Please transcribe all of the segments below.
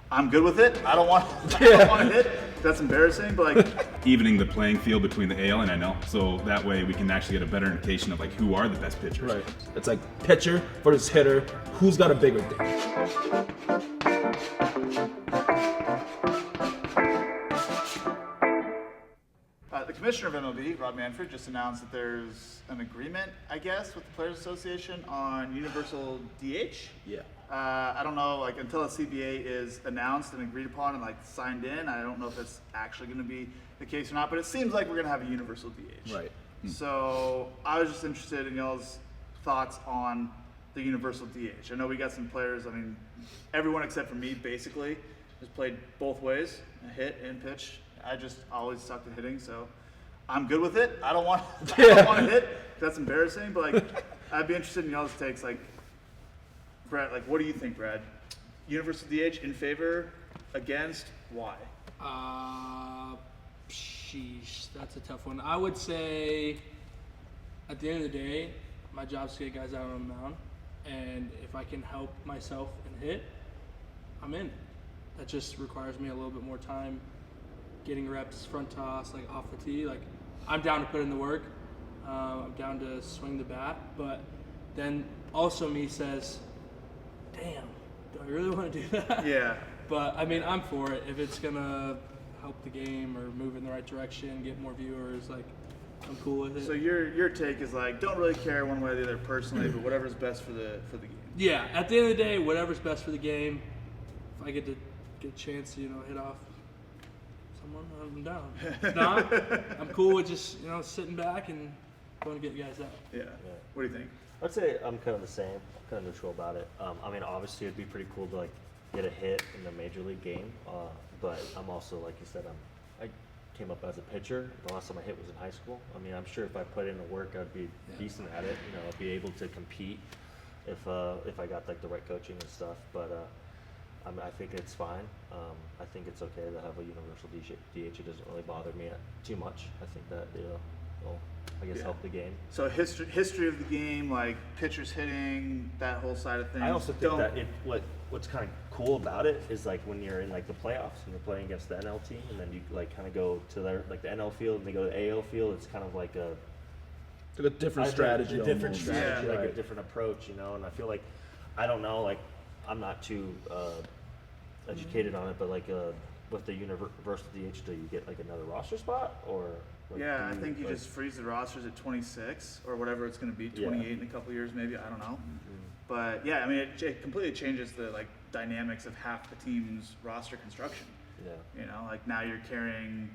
I'm good with it. I don't want to hit. That's embarrassing, but like Evening the playing field between the AL and NL, so that way we can actually get a better indication of like who are the best pitchers. Right. It's like pitcher versus hitter. Who's got a bigger dick? The commissioner of MLB, Rob Manfred, just announced that there's an agreement, I guess, with the Players Association on universal DH. Yeah. I don't know, like until a CBA is announced and agreed upon and like signed in, I don't know if that's actually going to be the case or not. But it seems like we're going to have a universal DH. Right. So I was just interested in y'all's thoughts on the universal DH. I know we got some players. I mean, everyone except for me basically has played both ways, hit and pitch. I just always sucked at hitting, so I'm good with it. I don't want to hit. That's embarrassing, but like I'd be interested in y'all's takes. Like Brad, like what do you think, Brad? Universal DH in favor, against, why? Sheesh, that's a tough one. I would say at the end of the day, my job is to get guys out on the mound, and if I can help myself and hit, I'm in. That just requires me a little bit more time getting reps, front toss, like off the tee. Like I'm down to put in the work. I'm down to swing the bat, but then also me says, damn, do I really want to do that? Yeah. But I mean, I'm for it. If it's gonna help the game or move in the right direction, get more viewers, like I'm cool with it. So your take is like don't really care one way or the other personally, but whatever's best for the game. Yeah, at the end of the day, whatever's best for the game. If I get a chance to hit off someone, I'm down. If not, I'm cool with just sitting back and going to get guys out. Yeah. What do you think? I'd say I'm kind of the same. I'm kind of neutral about it. I mean, obviously, it'd be pretty cool to like get a hit in the major league game, but I'm also, like you said, I came up as a pitcher. The last time I hit was in high school. I mean, I'm sure if I put in the work, I'd be decent at it. I'd be able to compete if I got like the right coaching and stuff. But I think it's fine. I think it's okay to have a universal DH. It doesn't really bother me too much. I think that it'll, I guess, help the game. So history of the game, like pitchers hitting, that whole side of things. I also think that what's kind of cool about it is like when you're in like the playoffs and you're playing against the NL team, and then you like kind of go to their like the NL field and they go to the AL field. It's kind of like a different strategy. A different strategy, like right. a different approach, And I feel like I don't know, like I'm not too educated on it, but like with the universal DH, do you get like another roster spot or? Like, I think you just freeze the rosters at 26 or whatever it's going to be, 28 in a couple years maybe. I don't know. Mm-hmm. But yeah, I mean, it completely changes the like dynamics of half the team's roster construction. Yeah. Like now you're carrying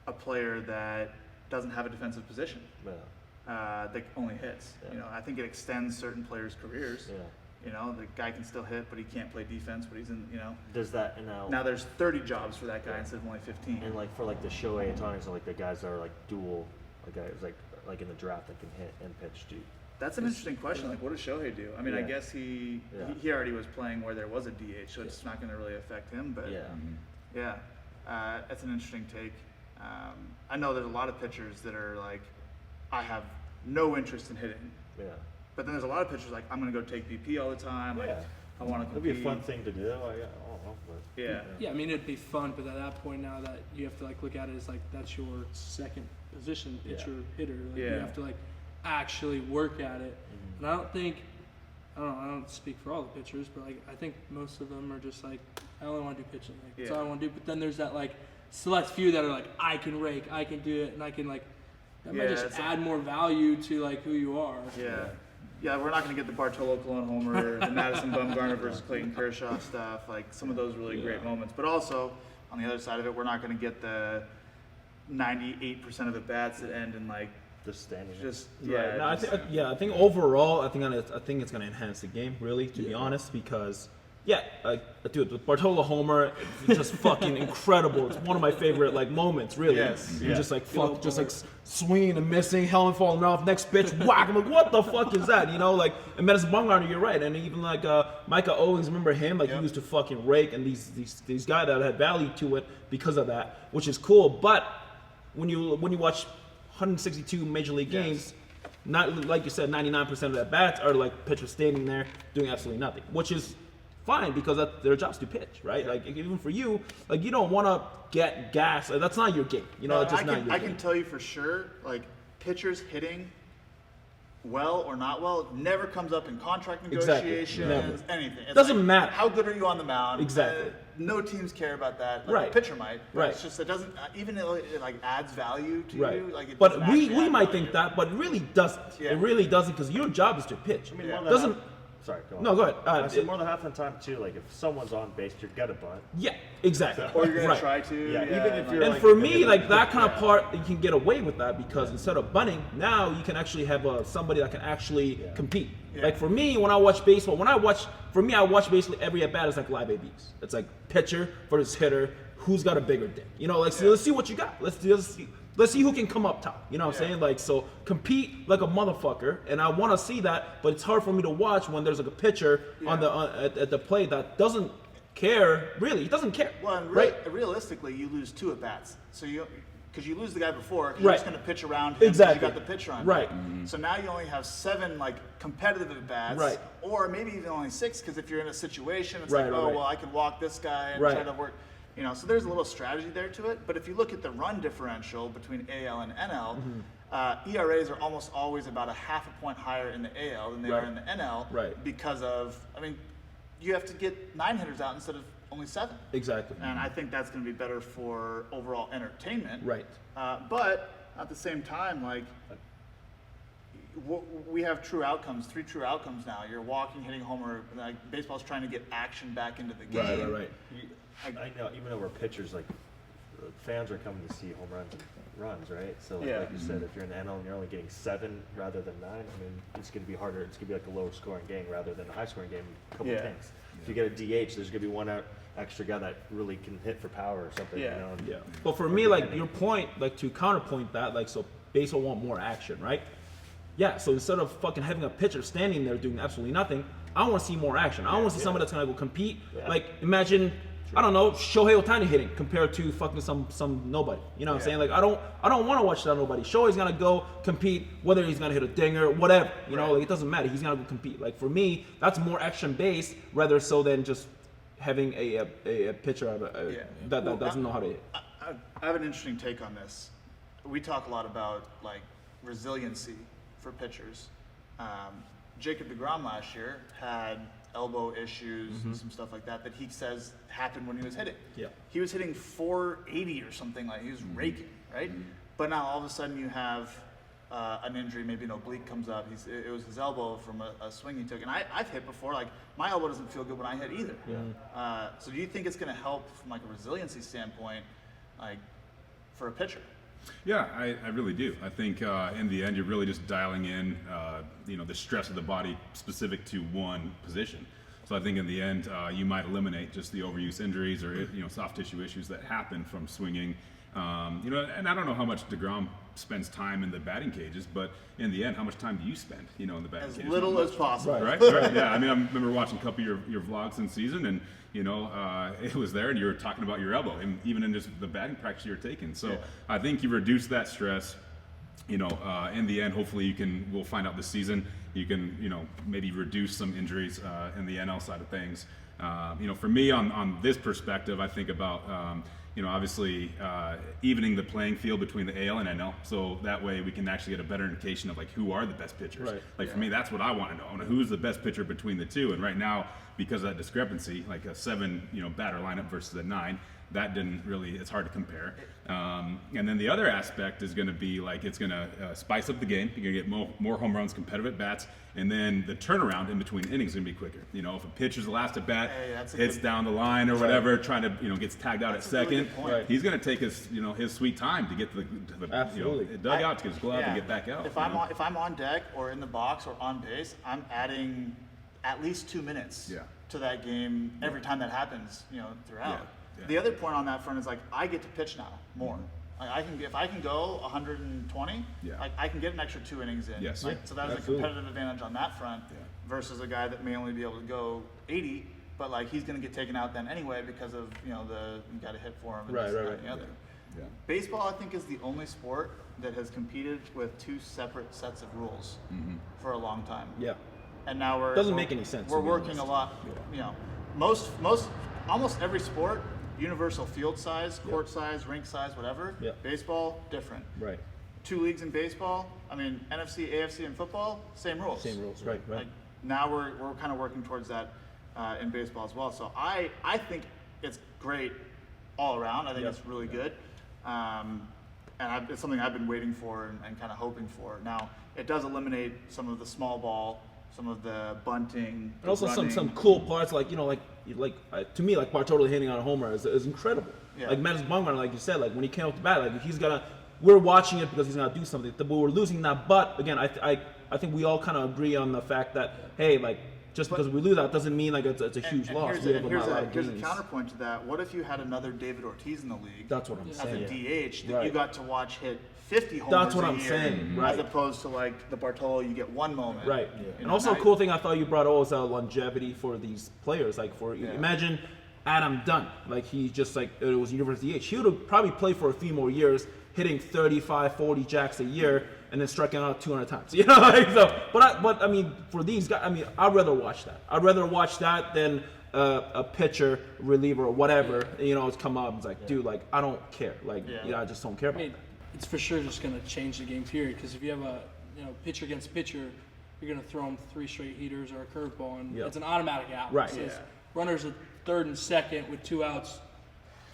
a player that doesn't have a defensive position. Yeah. That only hits. Yeah. I think it extends certain players' careers. Yeah. The guy can still hit, but he can't play defense. But he's in. Does that now there's 30 jobs for that guy instead of only 15. And like for like the Shohei Ohtani's, like the guys that are like dual, like guys like in the draft that can hit and pitch too. That's an interesting question. Like, what does Shohei do? I mean, I guess he already was playing where there was a DH, so it's not going to really affect him. But that's an interesting take. I know there's a lot of pitchers that are like, I have no interest in hitting. Yeah. But then there's a lot of pitchers like, I'm going to go take BP all the time. Like, I want to compete. It'd be a fun thing to do. I don't know. But, Yeah, I mean, it'd be fun, but at that point now that you have to like look at it as like that's your second position, pitcher, hitter. Like, you have to like actually work at it. Mm-hmm. And I don't speak for all the pitchers, but like I think most of them are just like, I only want to do pitching. Like, that's all I want to do. But then there's that like select few that are like, I can rake, I can do it, and I can like, that might just add more value to like who you are. Yeah. Yeah, we're not going to get the Bartolo Colon homer, the Madison Bumgarner versus Clayton Kershaw stuff, like some of those really great moments. But also, on the other side of it, we're not going to get the 98% of the bats that end in like just standing. Right. No, I think overall, I think it's going to enhance the game, really, to be honest, because. Dude, the Bartolo homer, it's just fucking incredible. It's one of my favorite like moments, really. Yes. You're just like swinging and missing, Helen falling off, next pitch, whack. I'm like, what the fuck is that? And Madison Bumgarner, you're right. And even like Micah Owens, remember him? Like he used to fucking rake, and these guys that had value to it because of that, which is cool. But when you watch 162 major league games, not like you said, 99% of the bats are like pitchers standing there doing absolutely nothing, which is fine, because their job's to pitch, right? Like even for you, like you don't want to get gas. Like, that's not your game. You know, it's just not your I game. can tell you for sure, like pitchers hitting well or not well never comes up in contract Exactly. negotiations, Never. anything. It's Doesn't matter. How good are you on the mound? Exactly. No teams care about that. Like Right. A pitcher might. But Right. It's just it doesn't even though it like adds value to Right. you. Like it but doesn't we actually add might value. think that, but it really doesn't. Yeah. It really doesn't, because your job is to pitch. I mean, Yeah. more than Doesn't. half- sorry, go on. No, go ahead. I said more than half the time too. Like if someone's on base, you're gonna bunt. Yeah, exactly. Or you're gonna Right. try to. Yeah, even if you're And like, for me, like that kind of part, you can get away with that because instead of bunting, now you can actually have somebody that can actually compete. Yeah. Like for me, when I watch baseball, I watch basically every at bat is like live ABs. It's like pitcher versus hitter, who's got a bigger dick. You know, like so let's see what you got. Let's see who can come up top. You know what I'm saying? Like so, compete like a motherfucker, and I want to see that, but it's hard for me to watch when there's like a pitcher on the at the plate that doesn't care. Really, he doesn't care. Well, and right? realistically, you lose 2 at bats. So because you lose the guy before, he's Right. just going to pitch around him 'cause Exactly. you got the pitcher on. Right. So now you only have 7 like competitive at bats. Right. Or maybe even only 6 because if you're in a situation, it's Right, like, right, oh right. well, I can walk this guy and Right. try to work. You know, so there's a little strategy there to it. But if you look at the run differential between AL and NL, ERAs are almost always about a half a point higher in the AL than they Right. are in the NL. Right. Because of, I mean, you have to get 9 hitters out instead of only 7. Exactly. And I think that's going to be better for overall entertainment. Right. But at the same time, like, we have true outcomes, 3 true outcomes now. You're walking, hitting a homer. Like, baseball's trying to get action back into the game. Right. I know, even though we're pitchers, like fans are coming to see home runs and runs, right? So Yeah. like you said, if you're in the NL and you're only getting 7 rather than 9, I mean, it's going to be harder. It's going to be like a lower scoring game rather than a high scoring game. A couple Yeah. tanks. If you get a DH, there's going to be one extra guy that really can hit for power or something. Yeah. You know? and- Yeah. But for me, like your point, like to counterpoint that, like so baseball want more action, right? Yeah. So instead of fucking having a pitcher standing there doing absolutely nothing, I want to see more action. I want to see somebody that's gonna go compete. Yeah. Like imagine, I don't know, Shohei Ohtani hitting compared to fucking some nobody. You know what I'm saying? Like I don't want to watch that nobody. Shohei's gonna go compete, whether he's gonna hit a dinger, whatever. You know, like it doesn't matter. He's gonna go compete. Like for me, that's more action based rather so than just having a pitcher that doesn't know how to hit. I have an interesting take on this. We talk a lot about like resiliency for pitchers. Jacob deGrom last year had elbow issues and some stuff like that he says happened when he was hitting. Yeah. He was hitting 480 or something, like he was raking, right? But now all of a sudden you have an injury, maybe an oblique comes up. It was his elbow from a swing he took, and I've hit before. Like my elbow doesn't feel good when I hit either. Yeah. So do you think it's going to help from like a resiliency standpoint, like for a pitcher? Yeah, I really do. I think in the end, you're really just dialing in, the stress of the body specific to one position. So I think in the end, you might eliminate just the overuse injuries or soft tissue issues that happen from swinging. And I don't know how much DeGrom spends time in the batting cages, but in the end, how much time do you spend, in the batting As cages? little as possible. Right. Yeah. I mean, I remember watching a couple of your vlogs in season, and it was there, and you were talking about your elbow, and even in just the batting practice you were taking. So I think you reduce that stress. In the end, hopefully we'll find out this season. You can, maybe reduce some injuries in the NL side of things. For me on this perspective, I think about, obviously evening the playing field between the AL and NL. So that way we can actually get a better indication of like who are the best pitchers. Right. Like for me, that's what I want to know. I know who's the best pitcher between the two. And right now, because of that discrepancy, like a 7, batter lineup versus a 9, that it's hard to compare. And then the other aspect is going to be like it's going to spice up the game. You're going to get more home runs, competitive at bats, and then the turnaround in between innings is going to be quicker. If a pitcher's the last at bat, hits down the line or whatever, trying to gets tagged out That's at a really second, good point. he's going to take his his sweet time to get to the Absolutely. dugout, to get his glove Yeah. and get back out. If I'm on deck or in the box or on base, I'm adding at least 2 minutes to that game every time that happens, throughout. Yeah. The other point on that front is like I get to pitch now more. If I can go 120, I can get an extra 2 innings in. Yes. Right? So that is a Absolutely. competitive advantage on that front versus a guy that may only be able to go 80, but like he's going to get taken out then anyway because of you got to hit for him. And Right, this, right, that, right. and the other. Yeah. Baseball, I think, is the only sport that has competed with 2 separate sets of rules for a long time. Yeah. And now Doesn't make any sense, We're to be working honest. a lot. almost every sport, universal field size, court size, rink size, whatever. Yeah. Baseball, different. Right. 2 leagues in baseball. I mean, NFC, AFC, and football, same rules. Same rules. Right. Right. Like, now we're kind of working towards that in baseball as well. So I think it's great all around. I think it's really good. And it's something I've been waiting for and kind of hoping for. Now, it does eliminate some of the small ball, some of the bunting, And also running. some cool parts, like to me, like Bartolo hitting on a homer is incredible. Yeah. Like Madison Bumgarner, like you said, like when he came up to bat, like we're watching it because he's gonna do something, but we're losing that. But again, I think we all kind of agree on the fact that hey, like just because we lose that doesn't mean like it's a huge loss. Here's, We have here's, a lot a, of here's a games. counterpoint to that. What if you had another David Ortiz in the league? That's what I'm as saying. a DH that you Right. got to watch hit 50 homers That's what a I'm year, saying, right. as opposed to like the Bartolo, you get one moment. Right. You And know, also a now- cool thing I thought you brought up was longevity for these players. Like imagine Adam Dunn, like he just like it was University DH. He would have probably played for a few more years, hitting 35, 40 jacks a year, and then striking out 200 times. You know, like, so. But I mean, for these guys, I mean, I'd rather watch that. I'd rather watch that than a pitcher, reliever, or whatever. You know, it's come up. It's like, dude, like I don't care. Like, I just don't care I about mean, that. it's for sure just going to change the game, period. Because if you have a pitcher against pitcher, you're going to throw him 3 straight heaters or a curveball, and Yeah. it's an automatic out. Right. It says Yeah. runners at third and second with 2 outs.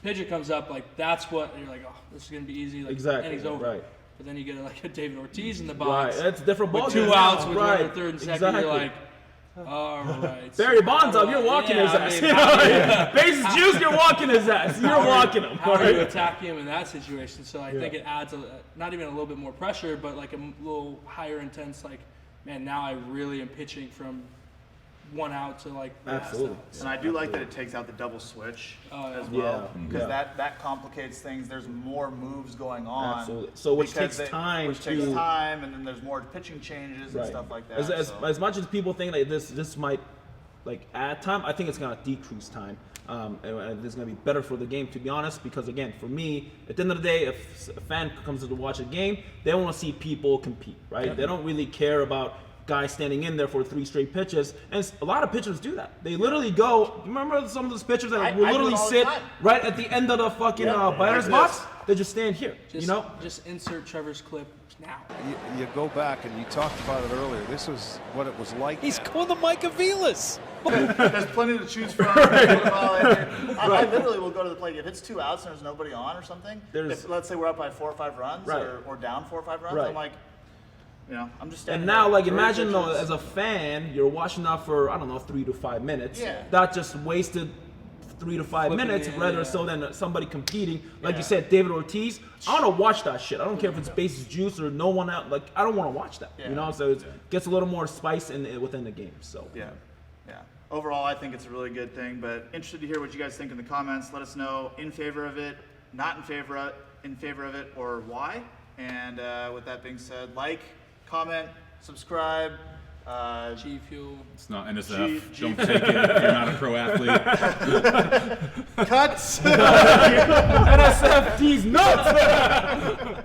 Pitcher comes up, like that's what you're like. Oh, this is going to be easy. Like, Exactly, inning's over. right. But then you get like a David Ortiz in the Right, box. that's a different ball. With 2 game outs now. with right. runner at third and second, Exactly. you're like, all right. Barry Bonds up, you're walking his ass. I mean, You know, bases juice, you're walking his ass. You're walking him. How are you right? attacking him in that situation? So I think Yeah. it adds not even a little bit more pressure, but like a little higher intense. Like, man, now I really am pitching from 1 out to like last Absolutely. out. And I do like that it takes out the double switch as Yeah. well, because Yeah. that complicates things. There's more moves going on. Absolutely. So which because takes time which takes to- time, and then there's more pitching changes and stuff like that. As much as people think that this might like add time, I think it's gonna decrease time. And it's gonna be better for the game, to be honest. Because again, for me, at the end of the day, if a fan comes to watch a game, they want to see people compete, right? They don't really care about guys standing in there for 3 straight pitches, and a lot of pitchers do that. They literally go. Remember some of those pitchers that will I do it literally all the sit time. right at the end of the fucking batter's like box? this. They just stand here. Just, you know? just insert Trevor's clip now. You go back and you talked about it earlier. This was what it was like. He's going to Mike Aviles. There's plenty to choose from. I literally will go to the plate if it's 2 outs and there's nobody on or something. There's- If, let's say we're up by 4 or 5 runs, Right. or down 4 or 5 runs, Right. I'm like, I'm just standing And now, there, like, throwing imagine though, pitches. as a fan, you're watching that for 3 to 5 minutes. Yeah. That just wasted 3 to 5 Flipping minutes, in, rather yeah. so than somebody competing. Like Yeah. you said, David Ortiz. I want to watch that shit. I don't care if it's bases juice or no one out. Like, I don't want to watch that. Yeah. You know, so it gets a little more spice within the game. So Yeah. Overall, I think it's a really good thing, but interested to hear what you guys think in the comments. Let us know in favor of it, not in favor of it, or why. And with that being said, like, comment, subscribe. G Fuel. It's not NSF. G- Don't take it if you're not a pro athlete. Cuts. NSF, these nuts.